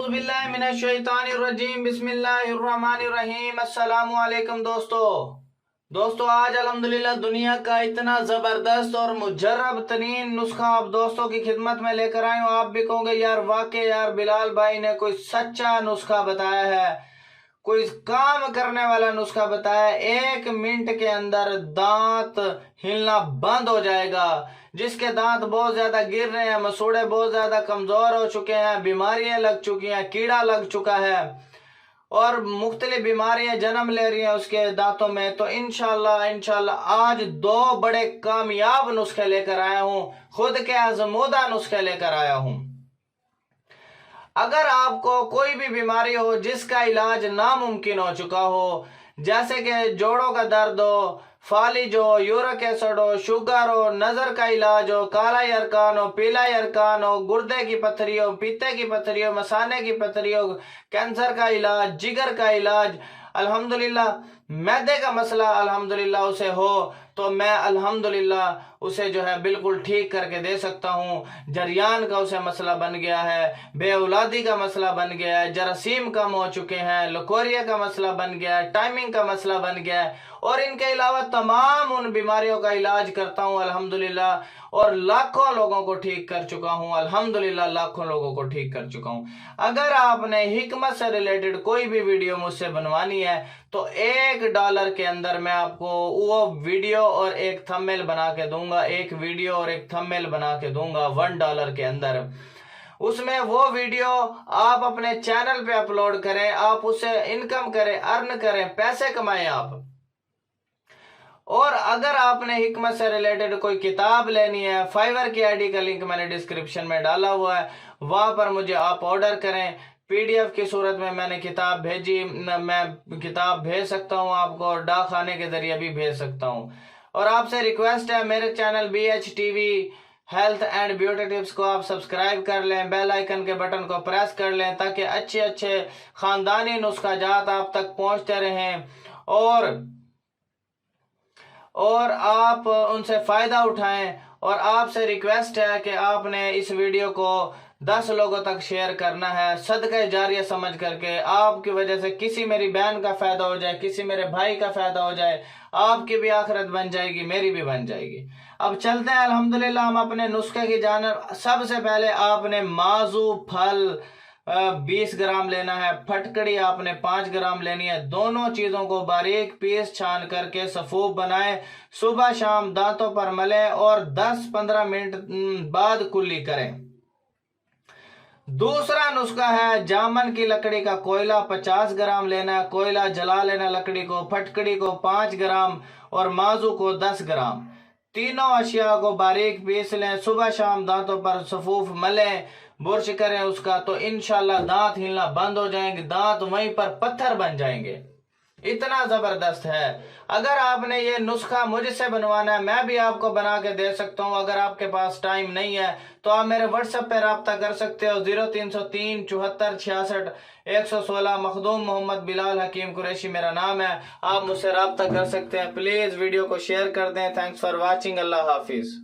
बिस्मिल्लाहिर्रहमानिर्रहीम बिस्मिल्लाहिर्रहमानिर्रहीम अस्सलाम वालेकुम दोस्तों आज अल्हम्दुलिल्लाह दुनिया का इतना ज़बरदस्त और मुजर्रब तरीन नुस्खा आप दोस्तों की खिदमत में लेकर आए हूँ। आप भी कहोगे यार वाकई यार बिलाल भाई ने कोई सच्चा नुस्खा बताया है, कोई काम करने वाला नुस्खा बताया है। 1 मिनट के अंदर दांत हिलना बंद हो जाएगा। जिसके दांत बहुत ज्यादा गिर रहे हैं, मसूड़े बहुत ज्यादा कमजोर हो चुके हैं, बीमारियां लग चुकी हैं, कीड़ा लग चुका है और मुख्तलिफ बीमारियां जन्म ले रही हैं उसके दांतों में, तो इंशाल्लाह आज 2 बड़े कामयाब नुस्खे लेकर आया हूं, खुद के आजमूदा नुस्खे लेकर आया हूं। अगर आपको कोई भी बीमारी हो जिसका इलाज नामुमकिन हो चुका हो, जैसे कि जोड़ों का दर्द हो, फालिज हो, यूरिक एसिड हो, शुगर हो, नजर का इलाज हो, काला यरकान हो, पीला यरकान हो, गुर्दे की पथरी हो, पीते की पथरी हो, मसाने की पथरी हो, कैंसर का इलाज, जिगर का इलाज, अल्हम्दुलिल्लाह मैदे का मसला अल्हम्दुलिल्लाह उसे हो तो मैं अल्हम्दुलिल्लाह उसे जो है बिल्कुल ठीक करके दे सकता हूँ। जरियान का उसे मसला बन गया है, बेऔलादी का मसला बन गया है, जरासीम कम हो चुके हैं, लकोरिया का मसला बन गया है, टाइमिंग का मसला बन गया है और इनके अलावा तमाम उन बीमारियों का इलाज करता हूँ अल्हम्दुलिल्लाह और लाखों लोगों को ठीक कर चुका हूँ अल्हम्दुलिल्लाह, लाखों लोगों को ठीक कर चुका हूँ। अगर आपने हिकमत से रिलेटेड कोई भी वीडियो मुझसे बनवानी है तो $1 के अंदर मैं आपको वो वीडियो और एक थंबनेल बना के दूंगा, एक वीडियो और एक थंबनेल बना के दूंगा $1 के अंदर। उसमें वो वीडियो आप अपने चैनल पे अपलोड करें, आप उसे इनकम करें, अर्न करें, पैसे कमाएं आप। और अगर आपने हिकमत से रिलेटेड कोई किताब लेनी है, फाइवर की आईडी का लिंक मैंने डिस्क्रिप्शन में डाला हुआ है, वहां पर मुझे आप ऑर्डर करें। पीडीएफ की सूरत में मैंने किताब भेजी, मैं किताब भेज सकता हूं आपको और डाक खाने के जरिए भी भेज सकता हूं। और आपसे रिक्वेस्ट है मेरे channel BHTV health and beauty tips को आप सब्सक्राइब कर लें, बेल आइकन के बटन को प्रेस कर लें ताकि अच्छे अच्छे खानदानी नुस्खा जात आप तक पहुंचते रहें और आप उनसे फायदा उठाएं। और आपसे रिक्वेस्ट है कि आपने इस वीडियो को 10 लोगों तक शेयर करना है, सदका जारिया समझ करके। आपकी वजह से किसी मेरी बहन का फायदा हो जाए, किसी मेरे भाई का फायदा हो जाए, आपकी भी आखिरत बन जाएगी, मेरी भी बन जाएगी। अब चलते हैं अल्हम्दुलिल्लाह हम अपने नुस्खे की जानिब। सबसे पहले आपने माजू फल 20 ग्राम लेना है, फटकड़ी आपने 5 ग्राम लेनी है। दोनों चीजों को बारीक पीस छान करके सफूफ बनाए, सुबह शाम दांतों पर मलें और 10-15 मिनट बाद कुल्ली करें। दूसरा नुस्खा है जामन की लकड़ी का कोयला 50 ग्राम लेना है, कोयला जला लेना लकड़ी को, फटकड़ी को 5 ग्राम और माजू को 10 ग्राम। तीनों अशिया को बारीक पीस लें, सुबह शाम दांतों पर सफूफ मलें, बुर्श करें उसका, तो इंशाल्लाह दांत हिलना बंद हो जाएंगे, दांत वहीं पर पत्थर बन जाएंगे। इतना जबरदस्त है। अगर आपने ये नुस्खा मुझसे बनवाना है मैं भी आपको बना के दे सकता हूँ। अगर आपके पास टाइम नहीं है तो आप मेरे व्हाट्सएप पे राब्ता कर सकते हो 0303 74 66 116। मखदूम मोहम्मद बिलाल हकीम कुरैशी मेरा नाम है, आप मुझसे राब्ता कर सकते हैं। प्लीज वीडियो को शेयर कर दें। Thanks for watching. Allah Hafiz.